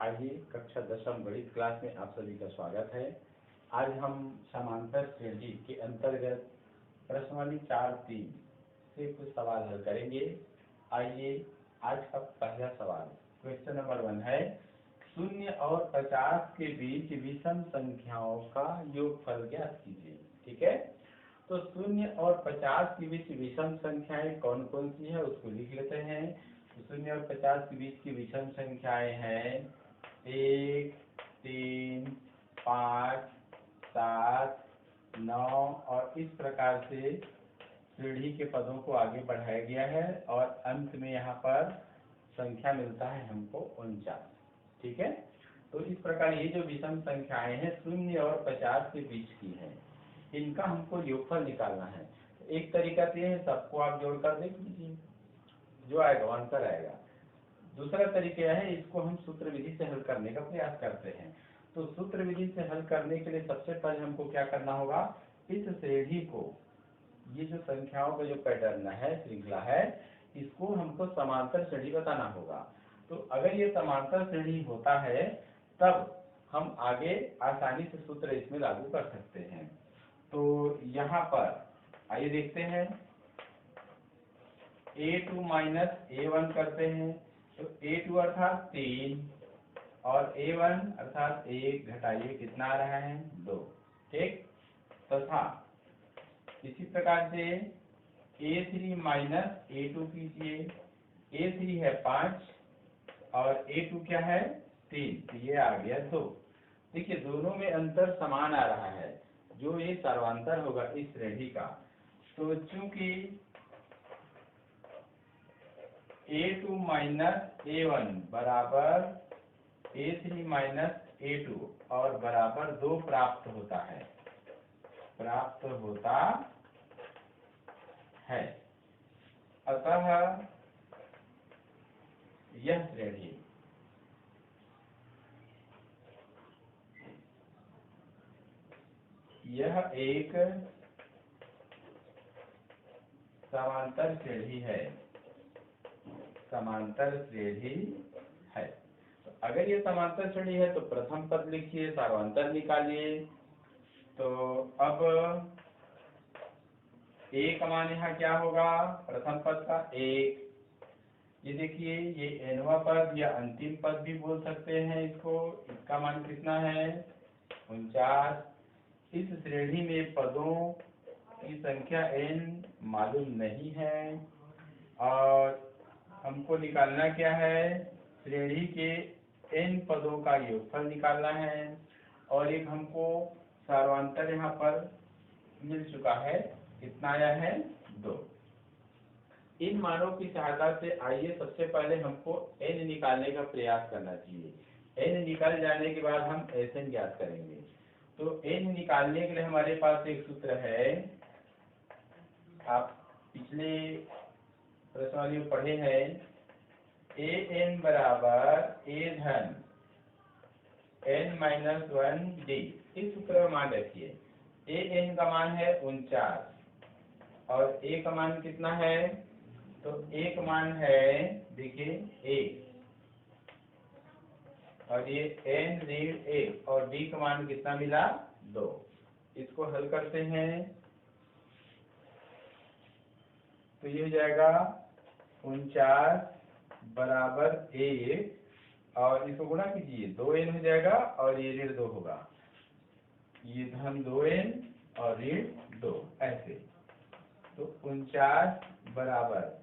आइए कक्षा 10वीं गणित क्लास में आप सभी का स्वागत है। आज हम समांतर श्रेणी के अंतर्गत प्रश्नावली 4-3 से कुछ सवाल हल करेंगे। आइए आज का पहला सवाल क्वेश्चन नंबर 1 है, 0 और 50 के बीच विषम संख्याओं का योगफल ज्ञात कीजिए। ठीक है, तो 0 और 50 के बीच विषम संख्याएं कौन कौन सी है उसको लिख लेते हैं। तो 0 और 50 के बीच की विषम संख्याएं हैं 1, 3, 5, 7, 9 और इस प्रकार से श्रेणी के पदों को आगे बढ़ाया गया है और अंत में यहाँ पर संख्या मिलता है हमको 49। ठीक है, तो इस प्रकार ये जो विषम संख्याएं हैं 0 और 50 के बीच की हैं, इनका हमको योगफल निकालना है। एक तरीका तो ये है, सबको आप जोड़कर देख लीजिए, जो आएगा आंसर आएगा। दूसरा तरीका यह है, इसको हम सूत्र विधि से हल करने का प्रयास करते हैं। तो सूत्र विधि से हल करने के लिए सबसे पहले हमको क्या करना होगा, इस श्रेणी को, ये जो संख्याओं का जो पैटर्न है, श्रृंखला है, इसको हमको समांतर श्रेणी बताना होगा। तो अगर ये समांतर श्रेणी होता है तब हम आगे आसानी से सूत्र इसमें लागू कर सकते हैं। तो यहाँ पर आइए देखते हैं, a2 माइनस a1 करते हैं। तो a2 अर्थात 3 और a1 अर्थात 1 घटाइए, कितना आ रहा है 2। ठीक, तथा इसी प्रकार से a3 माइनस a2 कीजिए। a3 है 5 और a2 क्या है 3, तो ये आ गया 2। देखिए दोनों में अंतर समान आ रहा है, जो ये सर्वांतर होगा इस श्रेणी का। तो चूंकि a2 माइनस a1 बराबर a3 माइनस a2 और बराबर 2 प्राप्त होता है, अतः यह श्रेणी यह एक समांतर श्रेणी है, तो अगर ये समांतर श्रेणी है तो प्रथम पद लिखिए, सर्वांतर निकालिए। तो अब a का मान यहाँ क्या होगा, प्रथम पद का 1। ये देखिए, ये nवां पद या अंतिम पद भी बोल सकते हैं इसको, इसका मान कितना है 49। इस श्रेणी में पदों की संख्या n मालूम नहीं है और हमको निकालना क्या है, श्रेणी के n पदों का योगफल निकालना है। और एक हमको सर्वांतर यहाँ पर मिल चुका है, कितना आया है 2। इन मानों की सहायता से आइए सबसे पहले हमको n निकालने का प्रयास करना चाहिए। n निकल जाने के बाद हम Sn ज्ञात करेंगे। तो n निकालने के लिए हमारे पास एक सूत्र है, आप पिछले प्रश्नावली में पढ़े हैं, an बराबर a धन n माइनस 1 d। इस सूत्र का मान रखिए, an का मान है 49 और a का मान कितना है, तो a का मान है देखिए 1 और ये n ऋण 1 और d का मान कितना मिला 2। इसको हल करते हैं तो ये हो जाएगा 49 बराबर 1 और इसको गुणा कीजिए, 2n हो जाएगा और ये ऋण 2 होगा, ये धन 2n और ऋण 2 ऐसे। तो 49 बराबर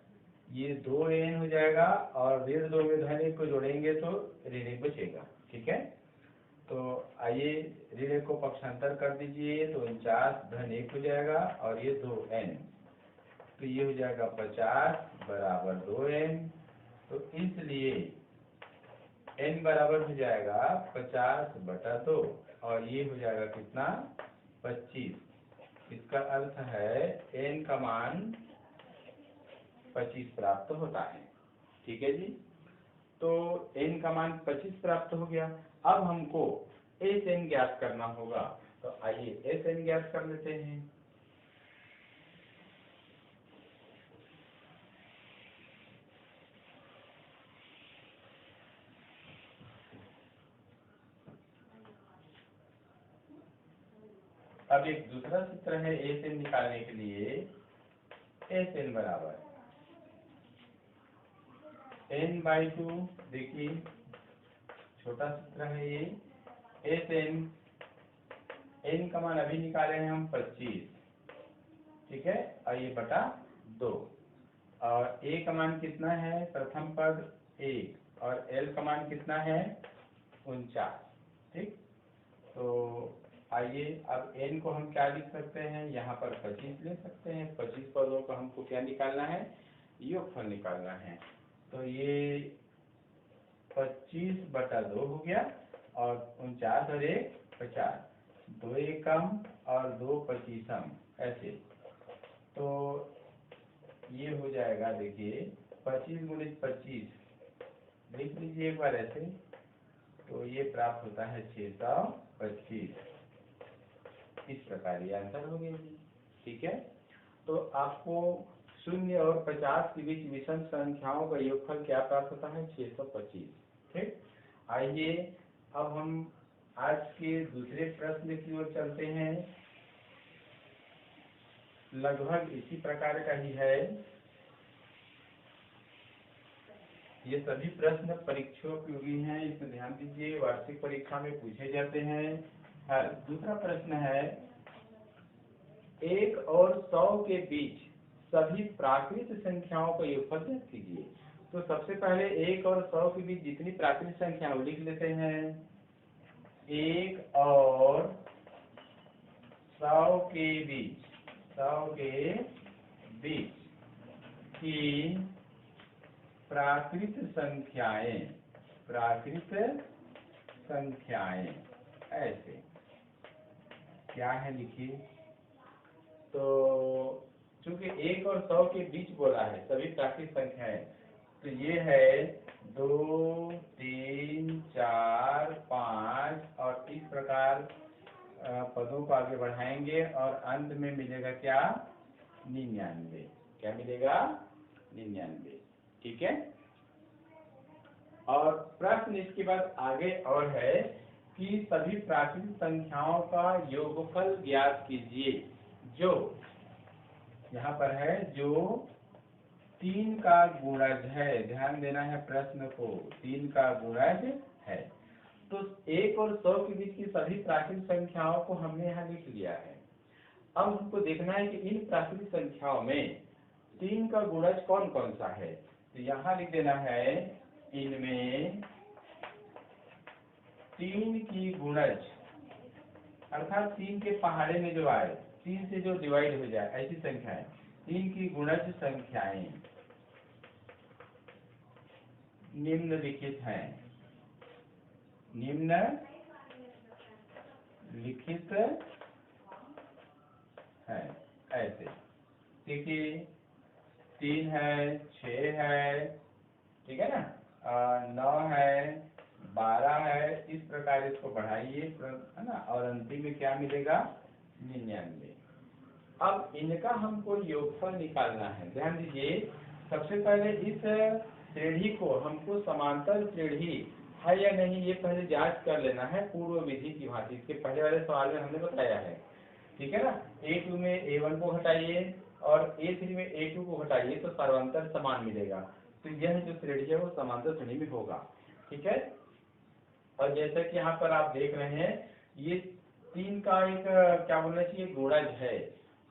ये 2n हो जाएगा और ऋण 2 में धन 1 को जोड़ेंगे तो ऋण 1 बचेगा। ठीक है, तो आइए ऋण 1 को पक्षांतर कर दीजिए, तो 49 धन 1 हो जाएगा और ये 2n, तो ये हो जाएगा 50 बराबर 2n। तो इसलिए n बराबर हो जाएगा 50/2 और ये हो जाएगा कितना 25। इसका अर्थ है n का मान 25 प्राप्त होता है। ठीक है जी, तो n का मान 25 प्राप्त हो गया। अब हमको Sn ज्ञात करना होगा, तो आइए Sn ज्ञात कर लेते हैं। अब एक दूसरा सूत्र है एस एन निकालने के लिए, एस एन बराबर n/2। देखिए छोटा सूत्र है ये, एस एन का मान अभी निकाले हैं हम 25, ठीक है, और ये बटा 2, और ए का मान कितना है, प्रथम पद 1, और एल का मान कितना है 49, ठीक। तो आइए अब n को हम क्या लिख सकते हैं, यहाँ पर 25 ले सकते हैं। 25 पदों का हमको क्या निकालना है, योगफल निकालना है। तो ये 25/2 हो गया, और 49 और 1 50, 2 एकम और 2 पचीसम, ऐसे। तो ये हो जाएगा, देखिए 25 × 25 लिख लीजिए एक बार ऐसे, तो ये प्राप्त होता है 625। इस प्रकार ये आंसर हो गया जी, ठीक है। तो आपको 0 और 50 के बीच विषम संख्याओं का योगफल क्या प्राप्त होता है, 625, ठीक। आइए अब हम आज के दूसरे प्रश्न की ओर चलते हैं। लगभग इसी प्रकार का ही है। ये सभी प्रश्न परीक्षोपयोगी हैं, इसमें ध्यान दीजिए, वार्षिक परीक्षा में पूछे जाते हैं। दूसरा प्रश्न है, 1 और 100 के बीच सभी प्राकृत संख्याओं का योगफल ज्ञात कीजिए। तो सबसे पहले 1 और 100 के बीच जितनी प्राकृत संख्या लिख लेते हैं। 1 और 100 के बीच, 100 के बीच की प्राकृत संख्याएं ऐसे क्या है, लिखिए। तो चूंकि 1 और 100 के बीच बोला है सभी प्राकृत संख्याएं, तो ये है 2, 3, 4, 5, और इस प्रकार पदों को आगे बढ़ाएंगे, और अंत में मिलेगा क्या, 99। क्या मिलेगा, 99, ठीक है। और प्रश्न इसके बाद आगे और है कि सभी प्राकृत संख्याओं का योगफल ज्ञात कीजिए, जो यहाँ पर है, जो 3 का गुणज है। ध्यान देना है प्रश्न को, 3 का गुणज है। तो 1 और 100 के बीच की सभी प्राकृत संख्याओं को हमने यहाँ लिख लिया है। अब हमको देखना है कि इन प्राकृत संख्याओं में 3 का गुणज कौन कौन सा है। तो यहाँ लिख देना है, इनमें 3 की गुणज, अर्थात 3 के पहाड़े में जो आए, 3 से जो डिवाइड हो जाए, ऐसी संख्याएं, 3 की गुणज संख्याएं निम्नलिखित हैं, निम्नलिखित है ऐसे। देखिए 3 है, 6 है, ठीक है ना, 9 है, 12 है, इस प्रकार इसको बढ़ाइए, है ना, और अंतिम में क्या मिलेगा, 99। अब इनका हमको योगफल निकालना है। ध्यान दीजिए, सबसे पहले इस श्रेणी को हमको समांतर श्रेणी है या नहीं, ये पहले जांच कर लेना है पूर्व विधि की भांति। इसके पहले वाले सवाल में हमने बताया है, ठीक है ना। A2 में A1 को घटाइए और A3 में A2 को घटाइए तो सर्वांतर समान मिलेगा। तो यह जो श्रेणी है वो समांतर श्रेणी में होगा, ठीक है। और जैसा कि यहाँ पर आप देख रहे हैं, ये 3 का एक क्या बोलना चाहिए, गुणज है।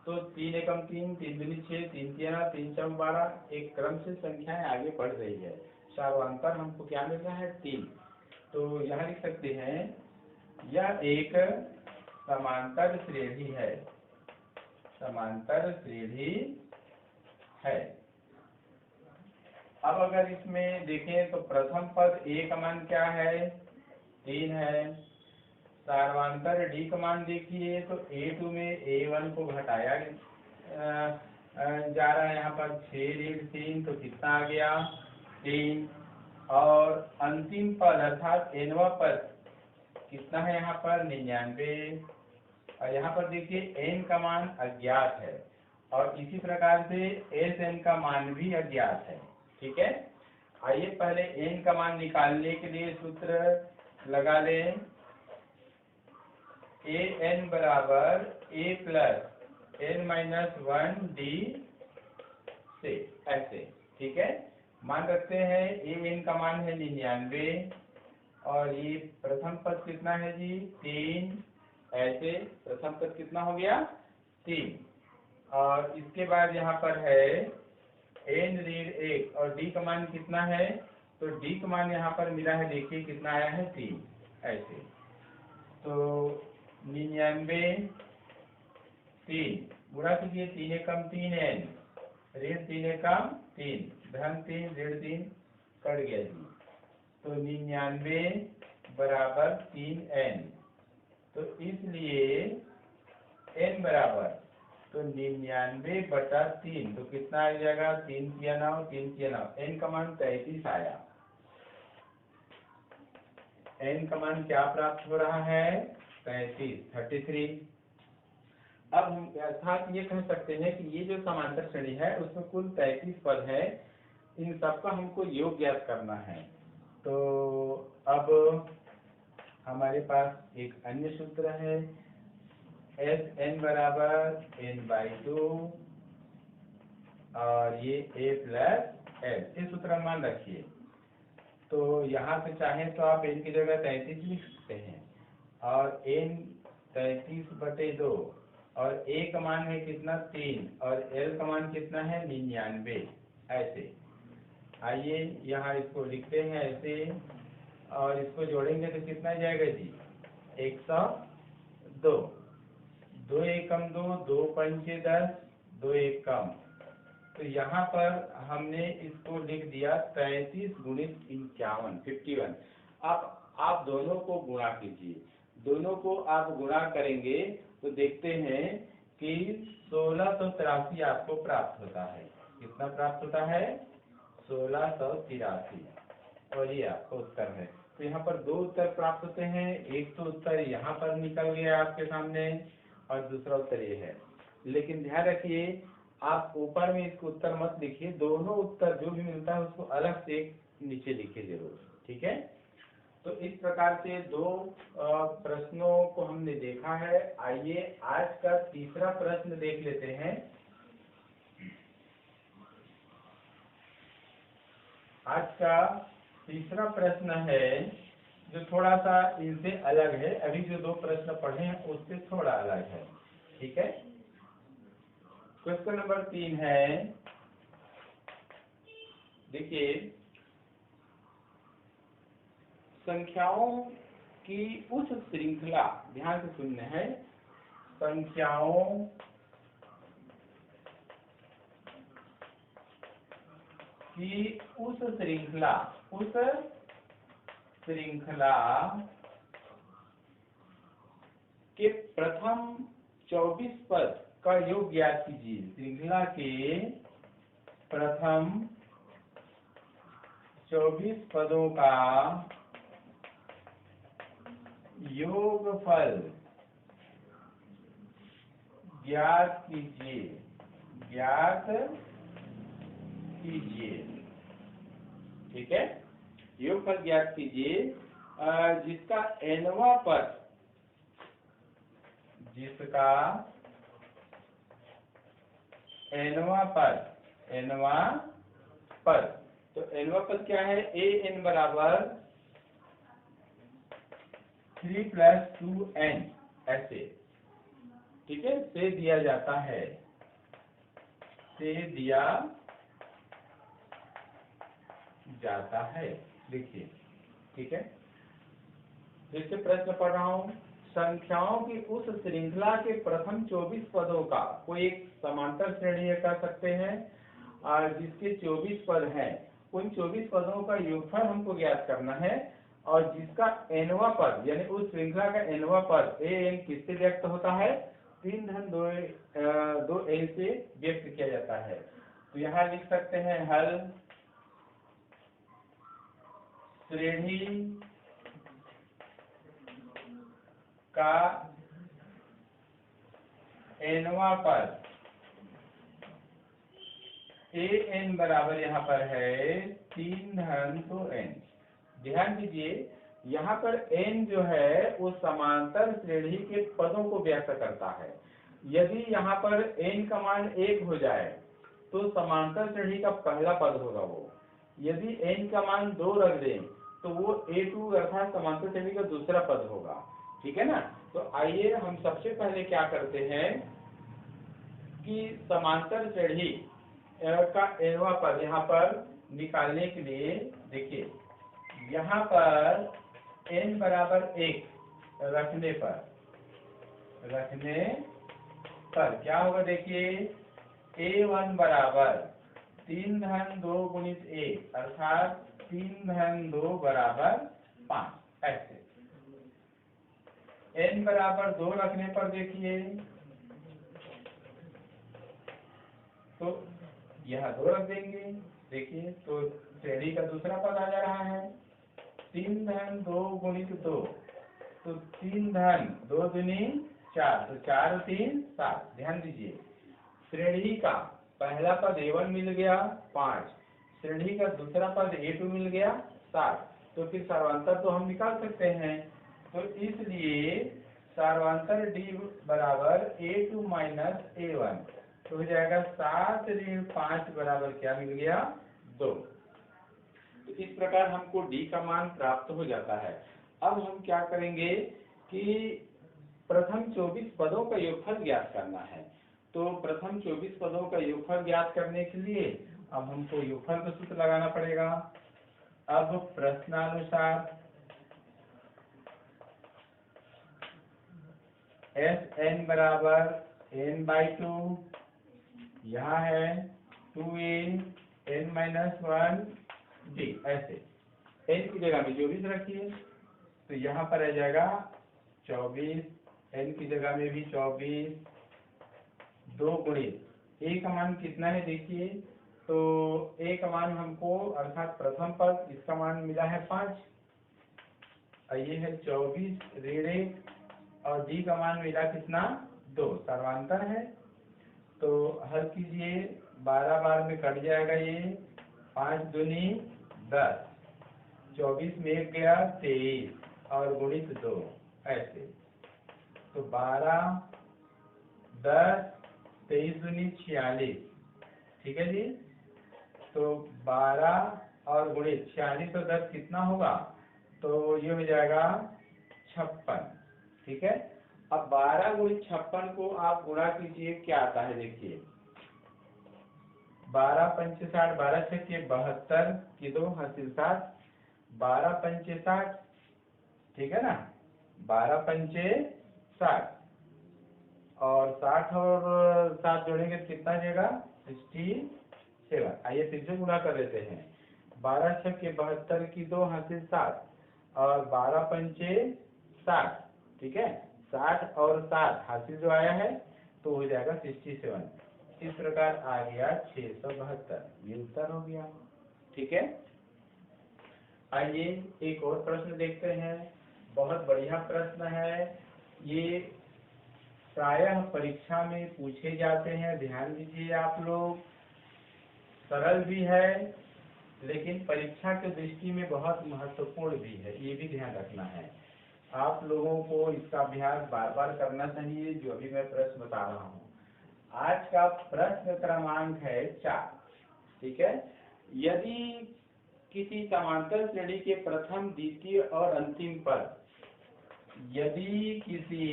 तो 3 एकम 3, 3 दूनी 6, 3 तिया 3 चौक 12, एक क्रम से संख्याएं आगे बढ़ रही है। सर्वांतर हमको क्या मिल रहा है, 3। तो यहाँ लिख सकते हैं, यह एक समांतर श्रेणी है, समांतर श्रेणी है। अब अगर इसमें देखें तो प्रथम पद A का मान क्या है, 3 है। सर्वांतर D का मान देखिए, तो A2 में A1 को घटाया जा रहा है, यहाँ पर 6 - 3, तो कितना आ गया, 3। और अंतिम पद अर्थात nवां पद कितना है यहाँ पर, 99। और यहाँ पर देखिए n का मान अज्ञात है, और इसी प्रकार से Sn का मान भी अज्ञात है, ठीक है। आइए पहले n का मान निकालने के लिए सूत्र लगा लें। ए एन बराबर a plus n minus one d से, ऐसे। ठीक है, मान रखते हैं ए एन का मान है 99 और ये प्रथम पद कितना है जी 3, ऐसे प्रथम पद कितना हो गया 3। और इसके बाद यहाँ पर है एन ऋण 1 और डी का मान कितना है, तो डी का मान यहाँ पर मिला है, देखिए कितना आया है 3, ऐसे। तो 99 3 गुणा कीजिए, 3 एकम 3 एन ऋण 3 एकम 3 धन 3 ऋण 3 कट गया जी। तो 99 बराबर 3 एन, तो इसलिए एन बराबर तो 99/3, तो कितना आ जाएगा 3 किया 9 3 किया 9, एन का मान 33 आया। एन का मान क्या प्राप्त हो रहा है 33। अब हम अर्थात ये कह सकते हैं कि ये जो समांतर श्रेणी है उसमें कुल 33 पद है, इन सबका हमको योग ज्ञात करना है। तो अब हमारे पास एक अन्य सूत्र है, एस एन बराबर n/2 और ये a प्लस एल, इस सूत्र मान रखिए। तो यहाँ से चाहें तो आप n की जगह 33 लिख सकते हैं और n 33/2 और a का मान है कितना 3 और l का मान कितना है 99, ऐसे। आइए यहाँ इसको लिखते हैं ऐसे और इसको जोड़ेंगे तो कितना जाएगा जी 102, 2 एकम 2 2 पंचे 10 2 एक कम। तो यहाँ पर हमने इसको लिख दिया 33 गुणित 51 51। आप दोनों को गुणा कीजिए, दोनों को आप गुणा करेंगे तो देखते हैं कि 1683 आपको प्राप्त होता है। कितना प्राप्त होता है 1683, और ये आपका उत्तर है। तो यहाँ पर दो उत्तर प्राप्त होते हैं, एक तो उत्तर यहाँ पर निकल गया आपके सामने और दूसरा उत्तर ये है। लेकिन ध्यान रखिए आप ऊपर में इसको उत्तर मत लिखिए, दोनों उत्तर जो भी मिलता है उसको अलग से नीचे लिखिए जरूर। ठीक है, तो इस प्रकार से दो प्रश्नों को हमने देखा है। आइए आज का तीसरा प्रश्न देख लेते हैं। आज का तीसरा प्रश्न है जो थोड़ा सा इनसे अलग है, अभी जो दो प्रश्न पढ़े हैं उससे थोड़ा अलग है। ठीक है, क्वेश्चन नंबर 3 है, देखिए संख्याओं की उस श्रृंखला, ध्यान से सुनना है, संख्याओं की उस श्रृंखला के प्रथम 24 पद का योग ज्ञात कीजिए। श्रृंखला के प्रथम 24 पदों का योगफल ज्ञात कीजिए, ठीक है, योगफल ज्ञात कीजिए जिसका nवां पद, तो nवां पद क्या है, a n बराबर 3 + 2n, ऐसे। ठीक है, से दिया जाता है, देखिए। ठीक है, फिर से प्रश्न पढ़ रहा हूँ, संख्याओं की उस श्रृंखला के प्रथम 24 पदों का, कोई एक समांतर श्रेणी कर सकते हैं और जिसके 24 पद हैं, उन 24 पदों का योगफल हमको ज्ञात करना है और जिसका nवां पद यानी उस श्रृंखला का nवां पद an किससे व्यक्त होता है 3 धन 2 n से व्यक्त किया जाता है। तो यहाँ लिख सकते हैं हल श्रेणी का nवां पद an बराबर यहाँ पर है 3 धन 2n। ध्यान दीजिए यहाँ पर n जो है वो समांतर श्रेणी के पदों को व्यक्त करता है। यदि यहाँ पर n का मान 1 हो जाए तो समांतर श्रेणी का पहला पद होगा वो। यदि n का मान 2 रख दें तो वो A2 अर्थात समांतर श्रेणी का दूसरा पद होगा। ठीक है ना। तो आइए हम सबसे पहले क्या करते हैं कि समांतर श्रेणी का nवां पद यहाँ पर निकालने के लिए देखिए, यहाँ पर n बराबर 1 रखने पर क्या होगा देखिए, A1 बराबर 3 धन 2 गुणित 1 अर्थात 3 धन 2 बराबर 5। ऐसे n बराबर 2 रखने पर देखिए तो यह 2 रख देंगे। देखिए तो श्रेणी का दूसरा पद आ जा रहा है 3 धन 2 गुणित 2, तो 3 धन 2 दूनी 4, तो 4 और 3 7। ध्यान दीजिए, श्रेणी का पहला पद A1 मिल गया 5, श्रेणी का दूसरा पद A2 मिल गया 7, तो फिर सर्वांतर तो हम निकाल सकते हैं। तो इसलिए सर्वांतर D बराबर A2 माइनस A1, तो हो जाएगा 7 ऋण 5 बराबर क्या मिल गया 2। तो इस प्रकार हमको D का मान प्राप्त हो जाता है। अब हम क्या करेंगे कि प्रथम 24 पदों का योगफल ज्ञात करना है। तो प्रथम 24 पदों का योगफल ज्ञात करने के लिए अब हमको योगफल का सूत्र लगाना पड़ेगा। अब प्रश्नानुसार Sn बराबर n/2, यहाँ है 2a n माइनस 1 d। ऐसे n की जगह में 24 रखिए, तो यहाँ पर आ जाएगा 24, n की जगह में भी 24, 2 गुणित a का मान कितना है देखिए, तो a का मान हमको अर्थात प्रथम पद इसका मान मिला है 5, ये है 24 ऋण 1, और d का मान मिला कितना 2, सर्वांतर है। तो हल कीजिए, 12 बार में कट जाएगा ये, 5 दूनी 10, 24 में 1 गया 23 और गुणित 2। ऐसे तो 12 10 23 दूनी 46। ठीक है जी। तो 12 और गुणित 46 और 10 कितना होगा, तो ये हो जाएगा 56। ठीक है। अब 12 गुणित 56 को आप गुणा कीजिए, क्या आता है देखिए, 12 पंचे 60, 12 छक्के 72 की 2 हासिल 60, 12 पंचे 60। ठीक है ना, 12 पंचे 60 और 60 और 7 जोड़ेंगे तो कितना जाएगा 67। आइए फिर से गुणा कर लेते हैं, 12 छक्के 72 की 2 हासिल 7 और 12 पंचे 60। ठीक है, 60 और 7 हासिल जो आया है तो हो जाएगा 67। इस प्रकार आ गया 672, ये उत्तर हो गया। ठीक है। आइए एक और प्रश्न देखते हैं, बहुत बढ़िया प्रश्न है ये, प्रायः परीक्षा में पूछे जाते हैं। ध्यान दीजिए आप लोग, सरल भी है लेकिन परीक्षा की दृष्टि में बहुत महत्वपूर्ण भी है, ये भी ध्यान रखना है। आप लोगों को इसका अभ्यास बार बार करना चाहिए, जो अभी मैं प्रश्न बता रहा हूँ। आज का प्रश्न क्रमांक है 4। ठीक है। यदि किसी समांतर श्रेणी के प्रथम द्वितीय और अंतिम पद, यदि किसी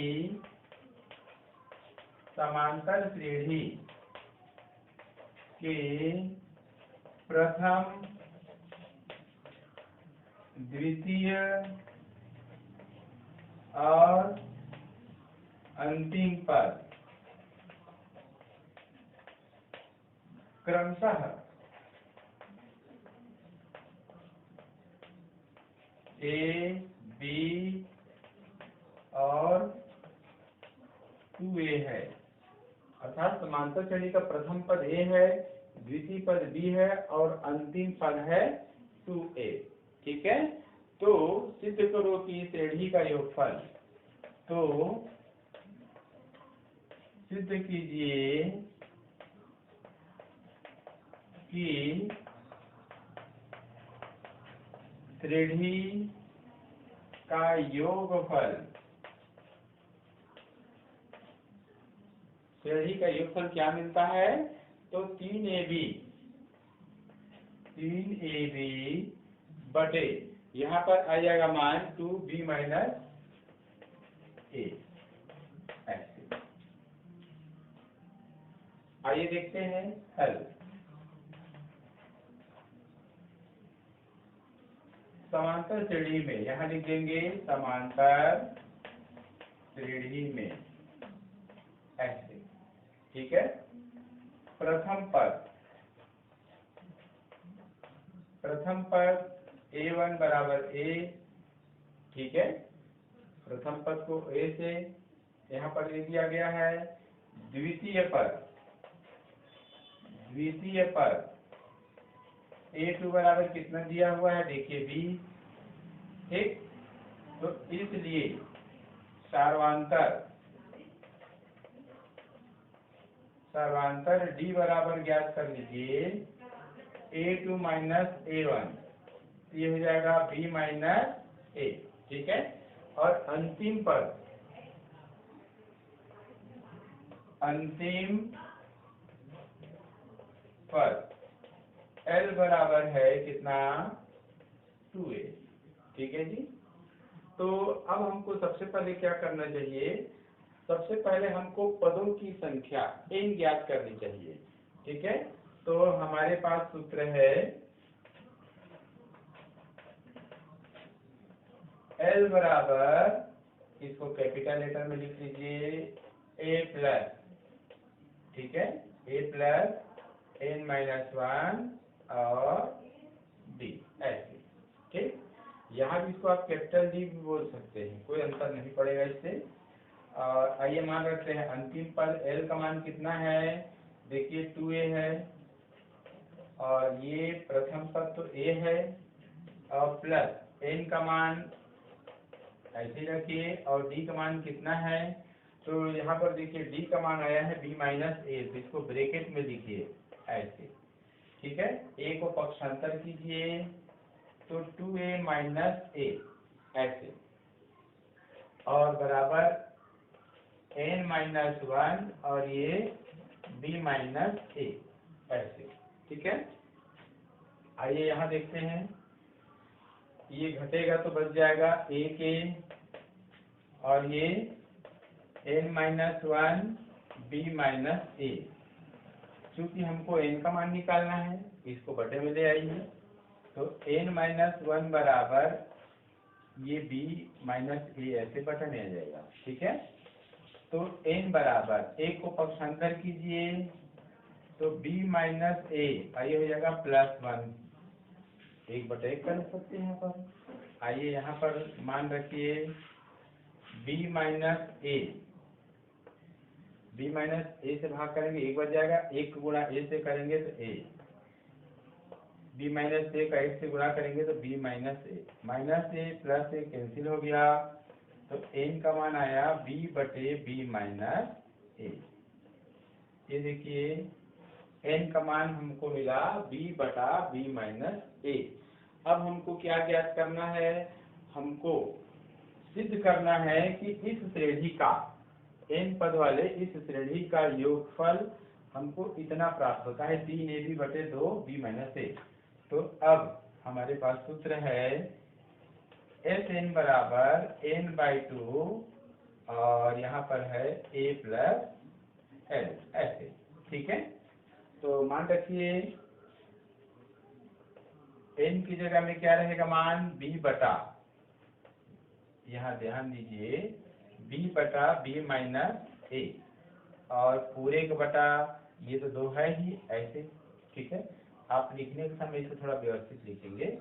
समांतर श्रेणी के प्रथम द्वितीय और अंतिम पद क्रमशः A, B और 2A है, अर्थात समांतर श्रेणी का प्रथम पद A है, द्वितीय पद B है और अंतिम पद है 2A। ठीक है। तो सिद्ध करो कि श्रेणी का योगफल, तो सिद्ध कीजिए कि श्रेणी का योगफल, श्रेणी का योगफल क्या मिलता है? तो 3ab बटे यहाँ पर आ जाएगा मान 2b माइनस ए। ऐसे आइए देखते हैं हल। समांतर श्रेणी में यहाँ लिख देंगे समांतर श्रेणी में ऐसे, ठीक है। प्रथम पद a1 बराबर a, ठीक है। प्रथम पद को a से यहाँ पर ले दिया गया है। द्वितीय पद a2 बराबर कितना दिया हुआ है? देखिए b, ठीक। तो इसलिए सार्वंतर d बराबर ज्ञात कर लीजिए a2 माइनस a1, ये हो जाएगा b माइनस a, ठीक है। और अंतिम पद L बराबर है कितना? 2a, ठीक है जी। तो अब हमको सबसे पहले क्या करना चाहिए? सबसे पहले हमको पदों की संख्या n ज्ञात करनी चाहिए, ठीक है। तो हमारे पास सूत्र है L बराबर, इसको कैपिटल लेटर में लिख लीजिए a प्लस, ठीक है, a प्लस n माइनस 1 और d, ऐसे, ठीक। यहाँ भी इसको आप कैपिटल डी भी बोल सकते हैं, कोई अंतर नहीं पड़ेगा इससे। और आइए मान रखते हैं अंतिम पद L का मान कितना है? देखिए 2a है, और ये प्रथम पद तो a है, और प्लस n का मान ऐसे रखिए, और d का मान कितना है? तो यहाँ पर देखिए d का मान आया है b माइनस a, तो इसको ब्रैकेट में लिखिए ऐसे, ठीक है। a को पक्षांतर कीजिए तो 2a माइनस a ऐसे, और बराबर n माइनस 1 और ये b माइनस a ऐसे, ठीक है। आइए यहाँ देखते हैं, ये घटेगा तो बच जाएगा a के, और ये n minus 1 b minus a। चूंकि हमको n का मान निकालना है, इसको बटे में ले आइए, तो n माइनस 1 बराबर ये b माइनस a ऐसे बटे में आ जाएगा, ठीक है। तो n बराबर a को पक्षांतर कीजिए तो b माइनस a, आइए हो जाएगा प्लस 1, 1/1 कर सकते हैं यहाँ पर। आइए यहाँ पर मान रखिए b माइनस a से भाग करेंगे 1 बच जाएगा, 1 गुणा a से करेंगे तो a, b माइनस a का 1 से गुणा करेंगे तो b minus a plus a cancel हो गया, तो n का मान आया b बटे b माइनस a। ये देखिए n का मान हमको मिला b बटा b माइनस a। अब हमको क्या ज्ञात करना है? हमको सिद्ध करना है कि इस श्रेणी का, n पद वाले इस श्रेणी का योगफल हमको इतना प्राप्त होता है 3ab बटे 2b माइनस a। तो अब हमारे पास सूत्र है Sn बराबर n/2 और यहाँ पर है a प्लस l ऐसे, ठीक है। तो मान रखिए n की जगह में क्या रहेगा मान? b बटा, यहाँ ध्यान दीजिए b बटा b माइनस a, और पूरे का बटा ये तो 2 है ही ऐसे, ठीक है। आप लिखने के समय इसे थोड़ा व्यवस्थित लिखेंगे।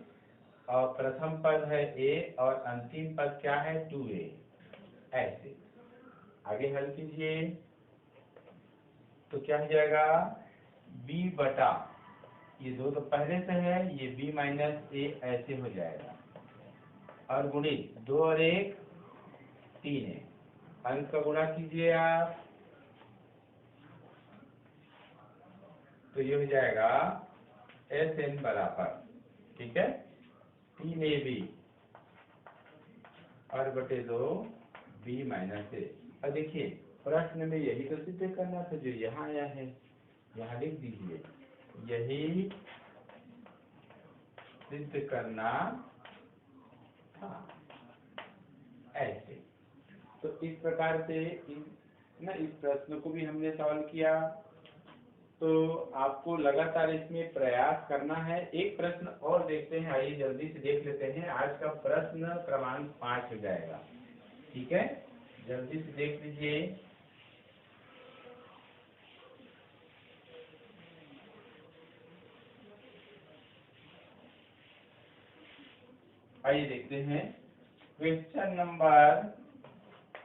और प्रथम पद है a और अंतिम पद क्या है? 2a ऐसे। आगे हल कीजिए तो क्या हो जाएगा? b बटा, ये 2 तो पहले से है, ये b माइनस a ऐसे हो जाएगा, और गुणित 2 और 1 3 है, अंक का गुणा कीजिए आप तो ये हो जाएगा Sn बराबर, ठीक है, 3ab और बटे 2 b माइनस ए। और देखिए प्रश्न में यही तो सिद्ध करना था जो यहाँ आया है, यहाँ लिख दीजिए यही सिद्ध करना था ऐसे। तो इस प्रकार से इस प्रश्न को भी हमने सॉल्व किया। तो आपको लगातार इसमें प्रयास करना है। एक प्रश्न और देखते हैं, आइए जल्दी से देख लेते हैं। आज का प्रश्न क्रमांक 5 हो जाएगा, ठीक है, जल्दी से देख लीजिए। आइए देखते हैं क्वेश्चन नंबर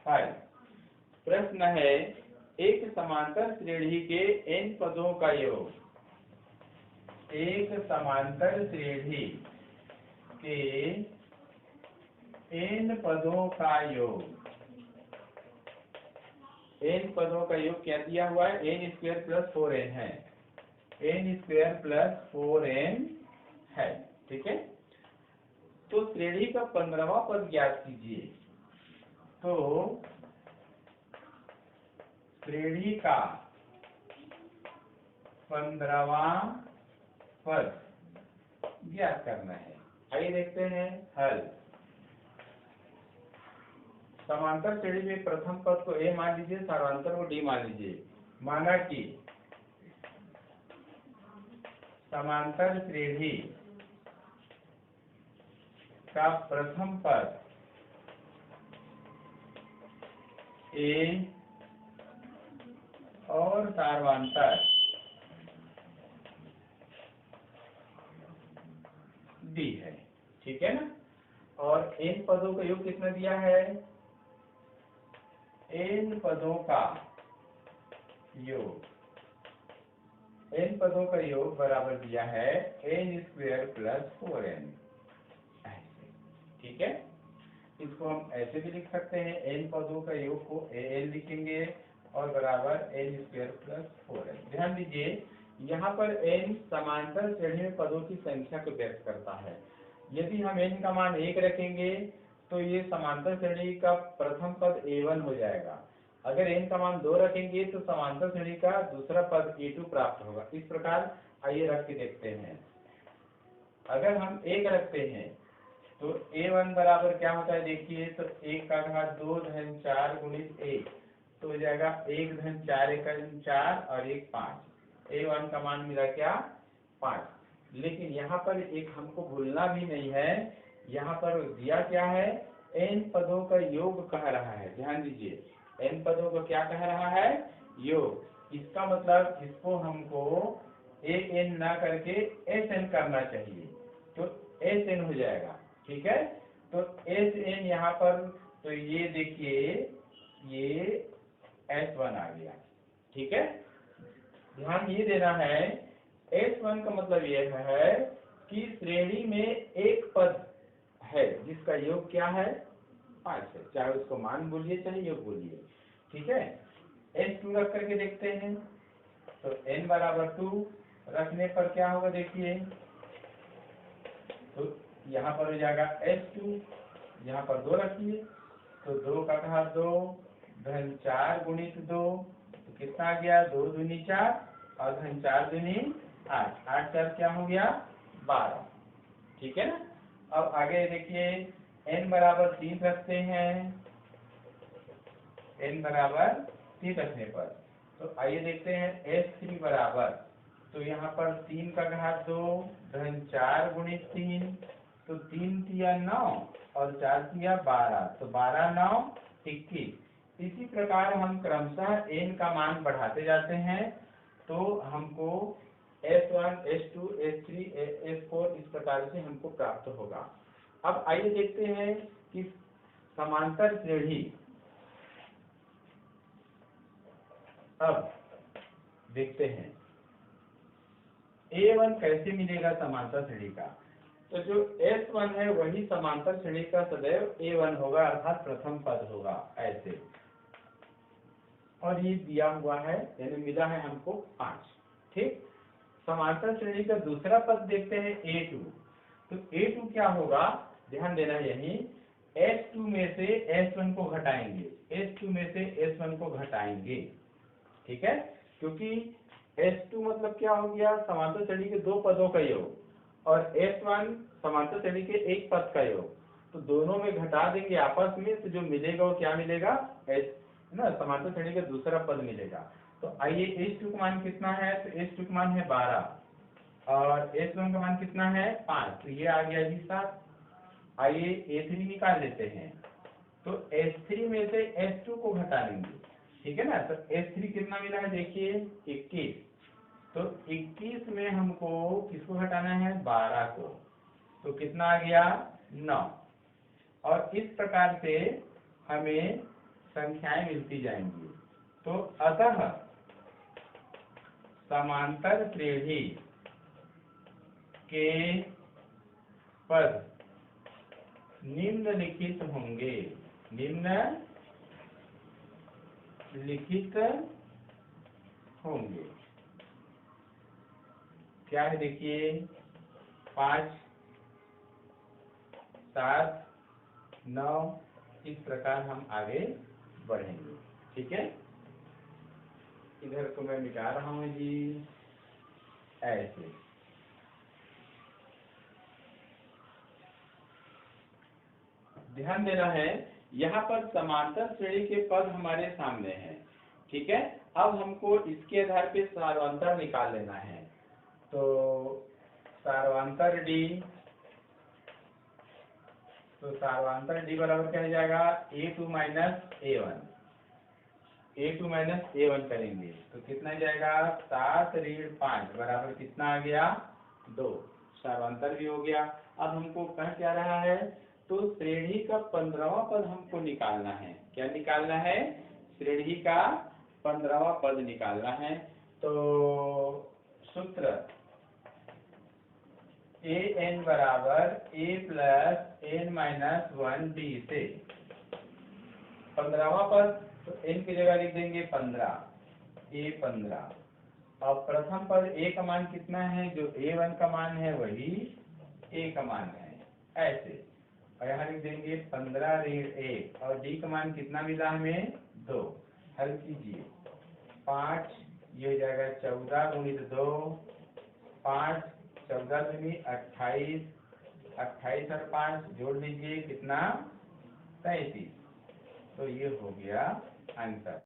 5। प्रश्न है एक समांतर श्रेणी के n पदों का योग, एक समांतर श्रेणी के n पदों का योग, n पदों का योग क्या दिया हुआ है, n स्क्वायर प्लस 4n है, n स्क्वायर प्लस 4n है, ठीक है। तो श्रेणी का 15वां पद ज्ञात कीजिए। तो श्रेणी का 15वां पद ज्ञात करना है। आइए देखते हैं हल। समांतर श्रेणी में प्रथम पद को a मान लीजिए, सर्वांतर को d मान लीजिए। माना कि समांतर श्रेणी का प्रथम पद a और सर्वांतर d है, ठीक है ना। और n पदों का योग कितना दिया है, n पदों का योग, n पदों का योग बराबर दिया है n स्क्वायर प्लस 4n, ठीक है। इसको हम ऐसे भी लिख सकते हैं, n पदों का योग को an लिखेंगे और बराबर n स्क्वायर प्लस 4n। ध्यान दीजिए यहाँ पर n समांतर श्रेणी में पदों की संख्या को व्यक्त करता है। यदि हम n का मान 1 रखेंगे तो ये समांतर श्रेणी का प्रथम पद a1 हो जाएगा। अगर n का मान 2 रखेंगे तो समांतर श्रेणी का दूसरा पद a2 प्राप्त होगा। इस प्रकार आइए रख के देखते हैं। अगर हम 1 रखते हैं तो a1 बराबर क्या होता है, देखिए तो 1 का घात 2 धन 4 गुणित 1 तो हो जाएगा 1 धन 4 1 4 और 1 5। a1 का मान मिला क्या, 5। लेकिन यहाँ पर एक हमको भूलना भी नहीं है, यहाँ पर दिया क्या है, n पदों का योग कह रहा है। ध्यान दीजिए n पदों को क्या कह रहा है, योग। इसका मतलब इसको हमको an ना करके sn करना चाहिए, तो sn हो जाएगा, ठीक है। तो sn यहाँ पर, तो ये देखिए ये s1 आ गया, ठीक है। ध्यान ये देना है s1 का मतलब यह है कि श्रेणी में एक पद है जिसका योग क्या है, 5 है, चाहे उसको मान बोलिए चाहे योग बोलिए, ठीक है। s2 रख करके देखते हैं, तो n बराबर 2 रखने पर क्या होगा, देखिए तो यहाँ पर हो जाएगा s2, यहाँ पर 2 रखिए तो 2 का घात 2 धन 4 गुणित 2 तो कितना आ गया, 2 दूनी 4 और धन 4 दूनी 8, 8 4 क्या हो गया, 12, ठीक है ना। अब आगे देखिए n बराबर 3 रखते हैं, n बराबर 3 रखने पर तो आइए देखते हैं s3 बराबर, तो यहाँ पर 3 का घात 2 धन 4 गुणित 3 तो 3 तिया 9 और 4 तिया 12 तो 12 9 21। इसी प्रकार हम क्रमशः n का मान बढ़ाते जाते हैं तो हमको s1 s2 s3 s4 इस प्रकार से हमको प्राप्त होगा। अब आइए देखते हैं कि समांतर श्रेणी, अब देखते हैं a1 कैसे मिलेगा समांतर श्रेणी का। तो जो s1 है वही समांतर श्रेणी का सदैव a1 होगा, अर्थात प्रथम पद होगा ऐसे। और ये दिया हुआ है, यानी मिला है हमको 5, ठीक। समांतर श्रेणी का दूसरा पद देखते हैं a2, तो a2 क्या होगा, ध्यान देना यही, S2 में से S1 को घटाएंगे, S2 में से S1 को घटाएंगे, ठीक है, क्योंकि S2 मतलब क्या हो गया, समांतर श्रेणी के दो पदों का योग और S1 समांतर श्रेणी के एक पद का योग, तो दोनों में घटा देंगे आपस में, तो जो मिलेगा वो क्या मिलेगा, S ना समांतर श्रेणी का दूसरा पद मिलेगा। तो आइए S2 का मान कितना है, तो S2 का मान है 12 और S1 का मान कितना है 5, तो ये आ गया जी 7। आइए A3 निकाल लेते हैं, तो S3 में से S2 को घटा लेंगे, ठीक है ना, तो S3 कितना मिला है देखिए 21, तो 21 में हमको किसको घटाना है 12 को, तो कितना आ गया 9। और इस प्रकार से हमें संख्याएं मिलती जाएंगी। तो अतः समांतर श्रेणी के पद निम्नलिखित होंगे, निम्नलिखित होंगे। क्या है देखिए 5, 7, 9, इस प्रकार हम आगे बढ़ेंगे, ठीक है। इधर को मैं मिटा रहा हूँ जी, ऐसे ध्यान देना है, यहाँ पर समांतर श्रेणी के पद हमारे सामने हैं, ठीक है। अब हमको इसके आधार पे सार्वंतर निकाल लेना है, तो सार्वंतर D, तो सार्वंतर D बराबर क्या हो जाएगा A2 minus A1, A2 minus A1 करेंगे तो कितना जाएगा 7 ऋण 5 बराबर कितना आ गया 2, सार्वंतर भी हो गया। अब हमको कह क्या रहा है, तो श्रेणी का 15वां पद हमको निकालना है, क्या निकालना है, श्रेणी का 15वां पद निकालना है। तो सूत्र an बराबर a plus n minus 1d से 15वां पद, तो n की जगह लिख देंगे 15, a15। अब प्रथम पद a का मान कितना है, जो a1 का मान है वही a का मान है, ऐसे, और यहाँ लिख देंगे 15 ऋण 1 और d का मान कितना मिला हमें 2, हल कीजिए 5, ये हो जाएगा 14 गुणित 2, 5, 14 दूनी 28, 28 और 5 जोड़ लीजिए कितना 33, तो ये हो गया आंसर।